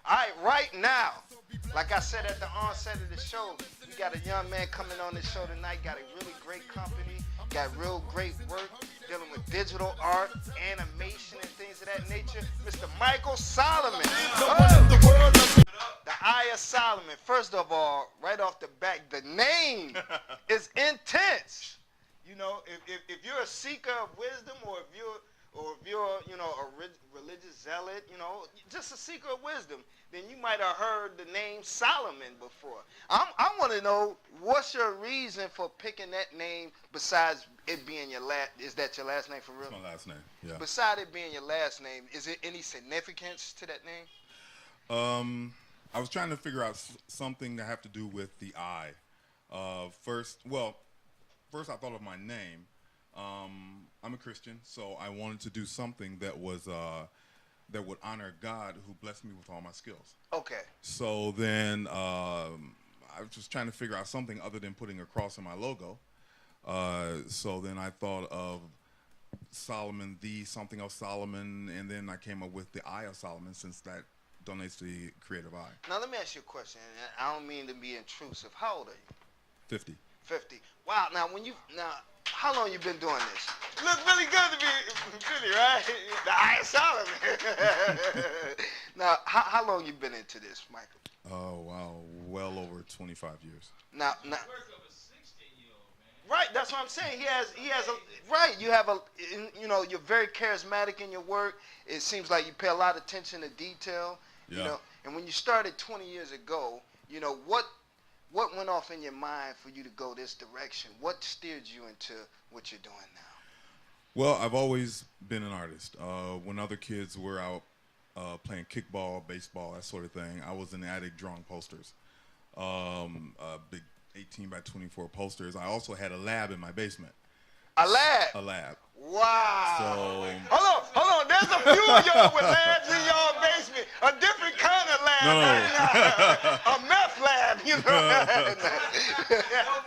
All right, right now, like I said at the onset of the show, we got a young man coming on this show tonight. Got a really great company, got real great work dealing with digital art, animation, and things of that nature. Mr. Micheal Solomon. The Eye of Solomon. First of all, right off the bat, the name is intense. You know, if you're a seeker of wisdom, or if you're, a religious zealot, just a seeker of wisdom, then you might have heard the name Solomon before. I want to know, what's your reason for picking that name besides it being your last? Is that your last name for real? It's my last name, yeah. Besides it being your last name, is there any significance to that name? I was trying to figure out something to have to do with the eye. First I thought of my name. I'm a Christian, so I wanted to do something that was that would honor God, who blessed me with all my skills. Okay. So then I was just trying to figure out something other than putting a cross in my logo. So then I thought of Solomon, something else Solomon, and then I came up with the Eye of Solomon, since that donates to the creative eye. Now let me ask you a question. I don't mean to be intrusive. How old are you? 50. 50. Wow. Now how long you been doing this? Look really good to be 50, right? The Eye of Solomon. Now, how long you been into this, Micheal? Oh wow, well over 25 years. Now. Right, that's what I'm saying. He has right. You have you're very charismatic in your work. It seems like you pay a lot of attention to detail. Yeah. And when you started 20 years ago, what went off in your mind for you to go this direction? What steered you into what you're doing now? Well, I've always been an artist. When other kids were out playing kickball, baseball, that sort of thing, I was in the attic drawing posters. Big 18 by 24 posters. I also had a lab in my basement. A lab? A lab. Wow. So, hold on. There's a few of y'all with labs in y'all basement. A different kind of lab. No. A meth lab, No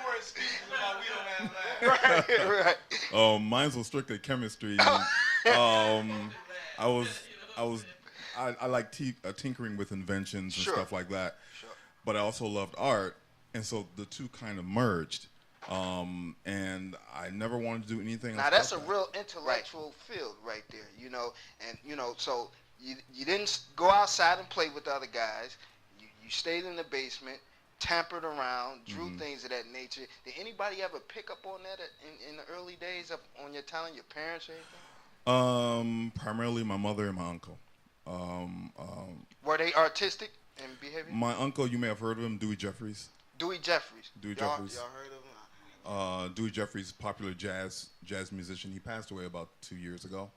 more excuses about we don't have labs. Right. Mine was strictly chemistry. I like tinkering with inventions and stuff like that. Sure. But I also loved art, and so the two kind of merged. And I never wanted to do anything else. Now that's a real intellectual field right there, so you didn't go outside and play with the other guys. You stayed in the basement, tampered around, drew things of that nature. Did anybody ever pick up on that in the early days on your talent, your parents or anything? Primarily my mother and my uncle. Were they artistic in behavior? My uncle, you may have heard of him, Dewey Jeffries. Dewey Jeffries. Dewey Jeffries. Y'all heard of him? Dewey Jeffries, popular jazz musician. He passed away about 2 years ago,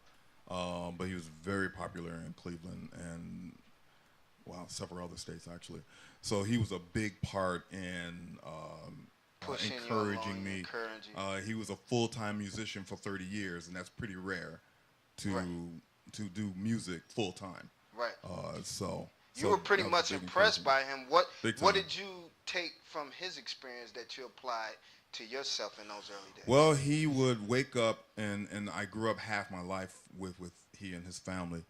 but he was very popular in Cleveland and several other states actually. So he was a big part in encouraging me. He was a full-time musician for 30 years, and that's pretty rare to do music full-time. Right. You were pretty much impressed by him. What did you take from his experience that you applied to yourself in those early days? Well, he would wake up, and I grew up half my life with he and his family.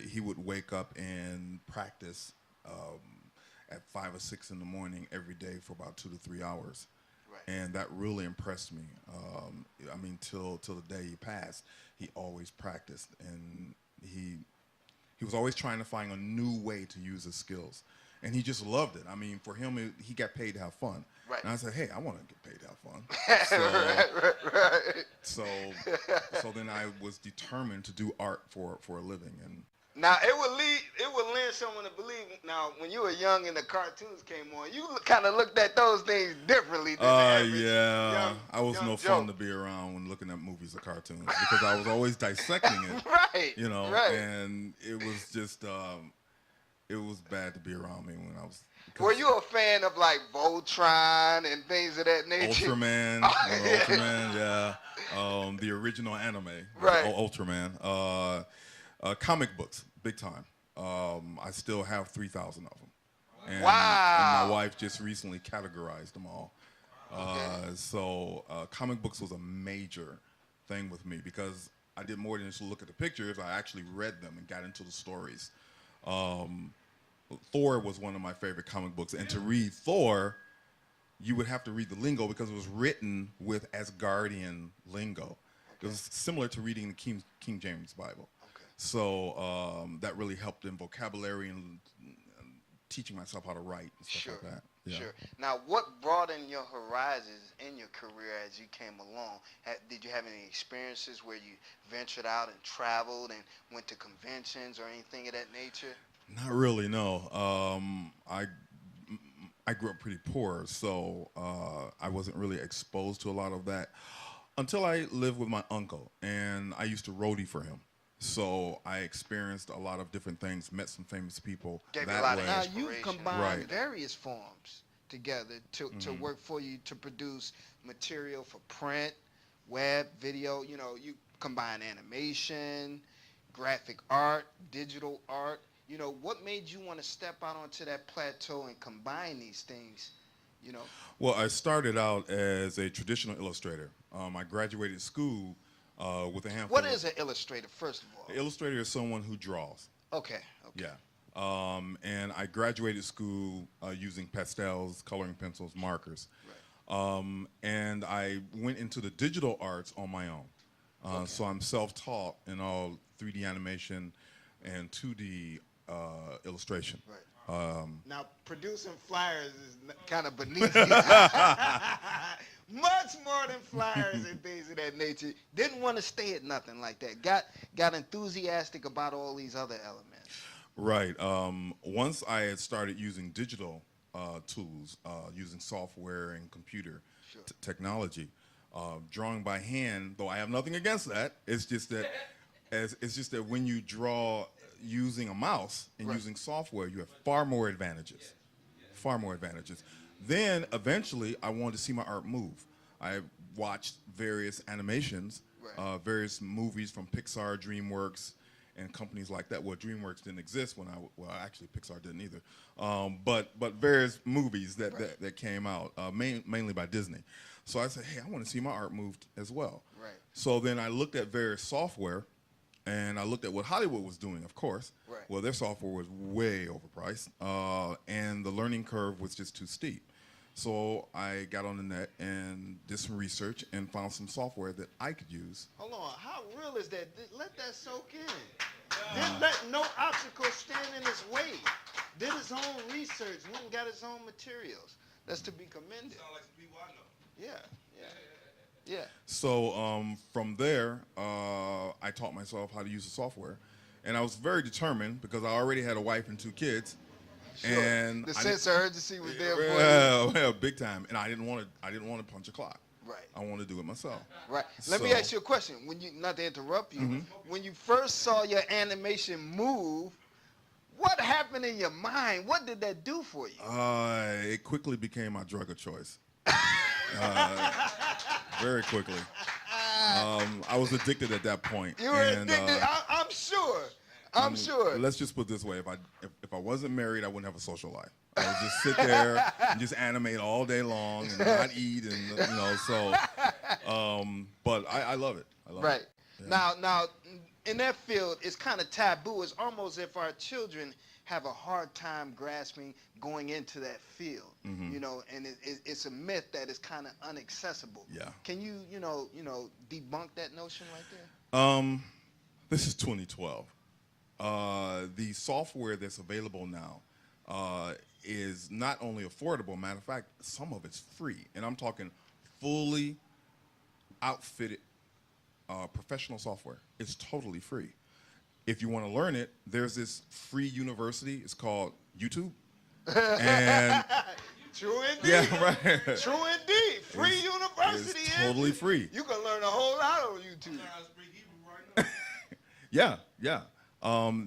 He would wake up and practice at 5 or 6 in the morning every day for about 2 to 3 hours. Right. And that really impressed me. Till the day he passed, he always practiced, and he was always trying to find a new way to use his skills. And he just loved it. For him, he got paid to have fun. Right. And I said, hey, I want to get paid to have fun. Right. So then I was determined to do art for a living. And now it would lead someone to believe. Now, when you were young and the cartoons came on, you kind of looked at those things differently than the average young I was no Joe. fun to be around when looking at movies or cartoons, because I was always dissecting it. Right. Right. And it was just it was bad to be around me when I was. Were you a fan of like Voltron and things of that nature? Ultraman, Ultraman, yeah. The original anime, right? Ultraman. Comic books, big time. I still have 3,000 of them. And, wow! And my wife just recently categorized them all. So comic books was a major thing with me, because I did more than just look at the pictures. I actually read them and got into the stories. Thor was one of my favorite comic books, and to read Thor, you would have to read the lingo because it was written with Asgardian lingo. It was similar to reading the King James Bible. Okay. So that really helped in vocabulary and teaching myself how to write and stuff like that. Yeah. Sure. Now, what broadened your horizons in your career as you came along? Did you have any experiences where you ventured out and traveled and went to conventions or anything of that nature? Not really, no. I grew up pretty poor, so I wasn't really exposed to a lot of that until I lived with my uncle, and I used to roadie for him. So I experienced a lot of different things, met some famous people Gave you that a lot way. of Now, inspiration. you combine Right. various forms together to work for you to produce material for print, web, video. You know, you combine animation, graphic art, digital art. You know, what made you want to step out onto that plateau and combine these things, you know? Well, I started out as a traditional illustrator. I graduated school with a handful What of... is an illustrator, first of all? An illustrator is someone who draws. Okay. Yeah. And I graduated school using pastels, coloring pencils, markers. Right. And I went into the digital arts on my own. So I'm self-taught in all 3D animation and 2D illustration. Right. Now, producing flyers is kind of beneath you. Much more than flyers and things of that nature. Didn't want to stay at nothing like that. Got enthusiastic about all these other elements. Right. Once I had started using digital tools, using software and computer technology, drawing by hand, though I have nothing against that, it's just that when you draw using a mouse and using software, you have far more advantages. Far more advantages. Then eventually I wanted to see my art move. I watched various animations, various movies from Pixar, DreamWorks, and companies like that. Well, DreamWorks didn't exist when actually Pixar didn't either. But various movies that came out, mainly by Disney. So I said, hey, I want to see my art moved as well. Right. So then I looked at various software, and I looked at what Hollywood was doing, of course. Right. Well, their software was way overpriced, and the learning curve was just too steep. So I got on the net and did some research and found some software that I could use. Hold on. How real is that? Let that soak in. Didn't let no obstacle stand in his way. Did his own research. Went and got his own materials. That's to be commended. Sound like some people I know. Yeah. So from there, I taught myself how to use the software. And I was very determined because I already had a wife and 2 kids. Sure. And The sense of urgency was there for you. well, big time. And I didn't want to punch a clock. Right. I wanted to do it myself. Right. Let me ask you a question. When you, not to interrupt you, when you first saw your animation move, what happened in your mind? What did that do for you? It quickly became my drug of choice. Very quickly. I was addicted at that point. You were addicted. I'm sure. I'm sure. Let's just put it this way: if I wasn't married, I wouldn't have a social life. I would just sit there and just animate all day long and not eat, and So, but I love it. I love it. Yeah. Now, in that field, it's kind of taboo. It's almost as if our children have a hard time grasping going into that field. And it's a myth that is kind of inaccessible. Yeah. Can you debunk that notion right there? This is 2012. The software that's available now is not only affordable, matter of fact, some of it's free. And I'm talking fully outfitted professional software. It's totally free. If you want to learn it, there's this free university. It's called YouTube. And True indeed. yeah, right. True indeed. Free university. It's totally free. You can learn a whole lot on YouTube. I speak Hebrew right now. Yeah.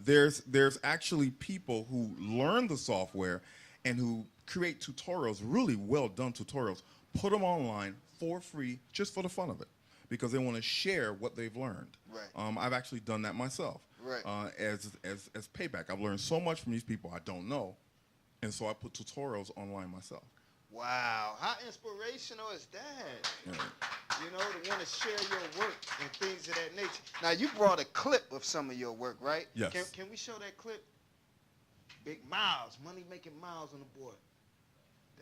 There's actually people who learn the software and who create tutorials, really well done tutorials, put them online for free just for the fun of it because they want to share what they've learned. Right. I've actually done that myself. Right. As payback. I've learned so much from these people I don't know, and so I put tutorials online myself. Wow, how inspirational is that? Yeah. To want to share your work and things of that nature. Now, you brought a clip of some of your work, right? Yes. Can we show that clip? Big miles, money making miles on the board.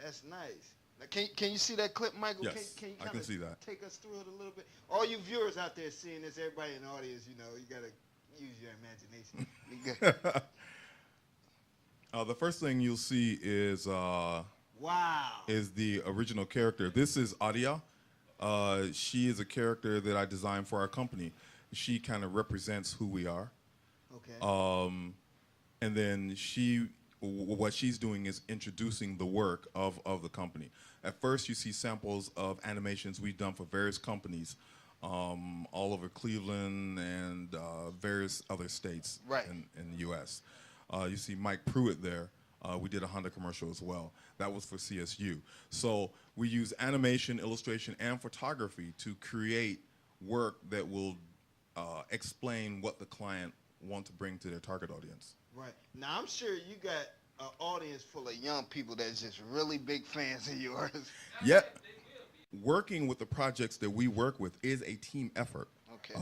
That's nice. Now, can you see that clip, Michael? Yes, Can you I can see that. take us through it a little bit? All you viewers out there seeing this, everybody in the audience, you know, you got to use your imagination. You got- The first thing you'll see is wow. the original character. This is Adia. She is a character that I designed for our company. She kind of represents who we are. Okay. And then what she's doing is introducing the work of the company. At first, you see samples of animations we've done for various companies all over Cleveland and various other states Right. in the U.S. You see Mike Pruitt there. We did a Honda commercial as well. That was for CSU. So we use animation, illustration, and photography to create work that will explain what the client wants to bring to their target audience. Right. Now, I'm sure you got an audience full of young people that's just really big fans of yours. Yeah. Working with the projects that we work with is a team effort. Okay.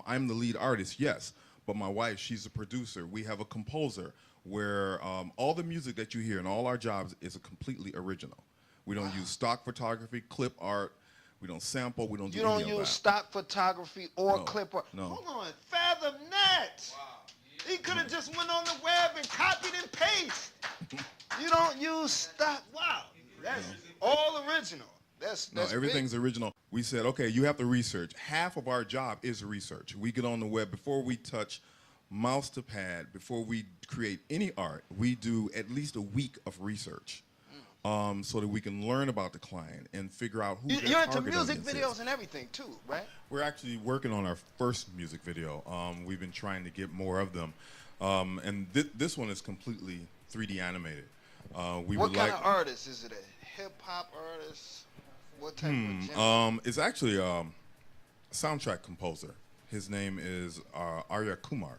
I'm the lead artist, yes, but my wife, she's a producer. We have a composer where all the music that you hear in all our jobs is a completely original. We don't use stock photography, clip art. We don't sample. We don't do any of that. You don't use stock photography or No, clip art. no. Hold on. Fathom that. Wow. He could have just went on the web and copied and pasted. You don't use stock. Wow. That's all original. That's everything's big. original. We said, okay, you have to research. Half of our job is research. We get on the web before we touch mouse to pad, before we create any art. We do at least a week of research. So that we can learn about the client and figure out who You're into music audience videos is. and everything too, right? We're actually working on our first music video. We've been trying to get more of them. And this one is completely 3D animated. What kind of artist? Is it a hip-hop artist? What type of genre? It's actually a soundtrack composer. His name is Arya Kumar.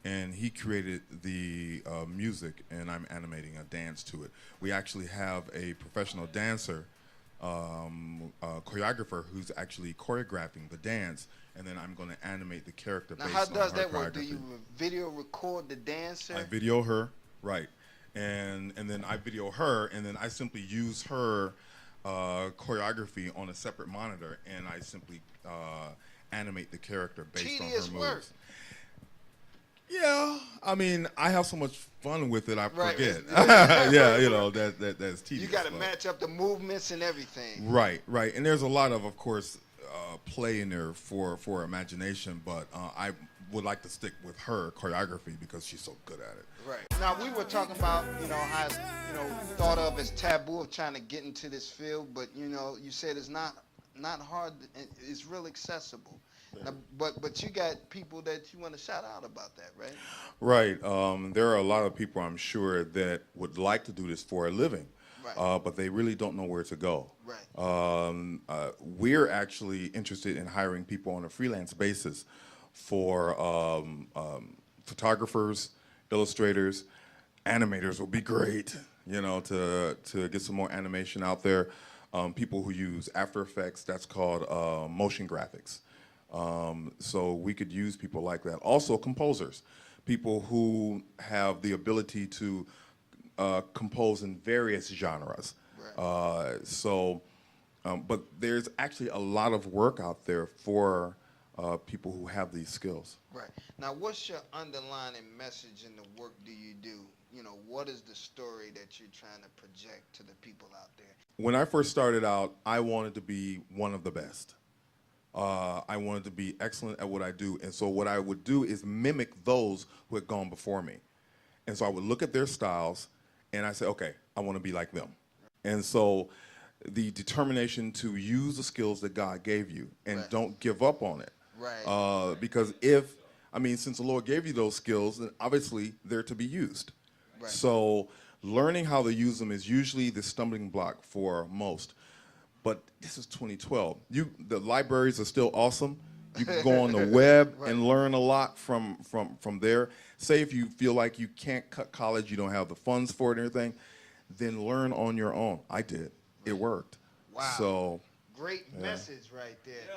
And he created the music, and I'm animating a dance to it. We actually have a professional dancer, choreographer, who's actually choreographing the dance, and then I'm going to animate the character Now, based how on does her that work? Do choreography. you video record the dancer? I video her, right, and then I video her, and then I simply use her choreography on a separate monitor, and I simply animate the character based on her moves. Work. Yeah, I mean, I have so much fun with it, I forget. Right. Yeah, you know, that's tedious. You got to match up the movements and everything. Right, and there's a lot of course, play in there for imagination, but I would like to stick with her choreography because she's so good at it. Right. Now, we were talking about, how it's, thought of as taboo of trying to get into this field, but, you said it's not hard, it's real accessible. Now, but you got people that you want to shout out about that, right? Right. There are a lot of people, I'm sure, that would like to do this for a living, right. But they really don't know where to go. Right. We're actually interested in hiring people on a freelance basis for photographers, illustrators, animators would be great, to get some more animation out there. People who use After Effects, that's called motion graphics. So we could use people like that. Also composers, people who have the ability to compose in various genres. Right. But there's actually a lot of work out there for people who have these skills. Right. Now, what's your underlying message in the work do you do? What is the story that you're trying to project to the people out there? When I first started out, I wanted to be one of the best. I wanted to be excellent at what I do. And so what I would do is mimic those who had gone before me. And so I would look at their styles and I say, okay, I want to be like them. And so the determination to use the skills that God gave you and right. don't give up on it. Right. Because since the Lord gave you those skills, then obviously they're to be used. Right. So learning how to use them is usually the stumbling block for most. But this is 2012. The libraries are still awesome. You can go on the web right. and learn a lot from there. Say if you feel like you can't cut college, you don't have the funds for it or anything, then learn on your own. I did. It worked. Wow. So great message right there.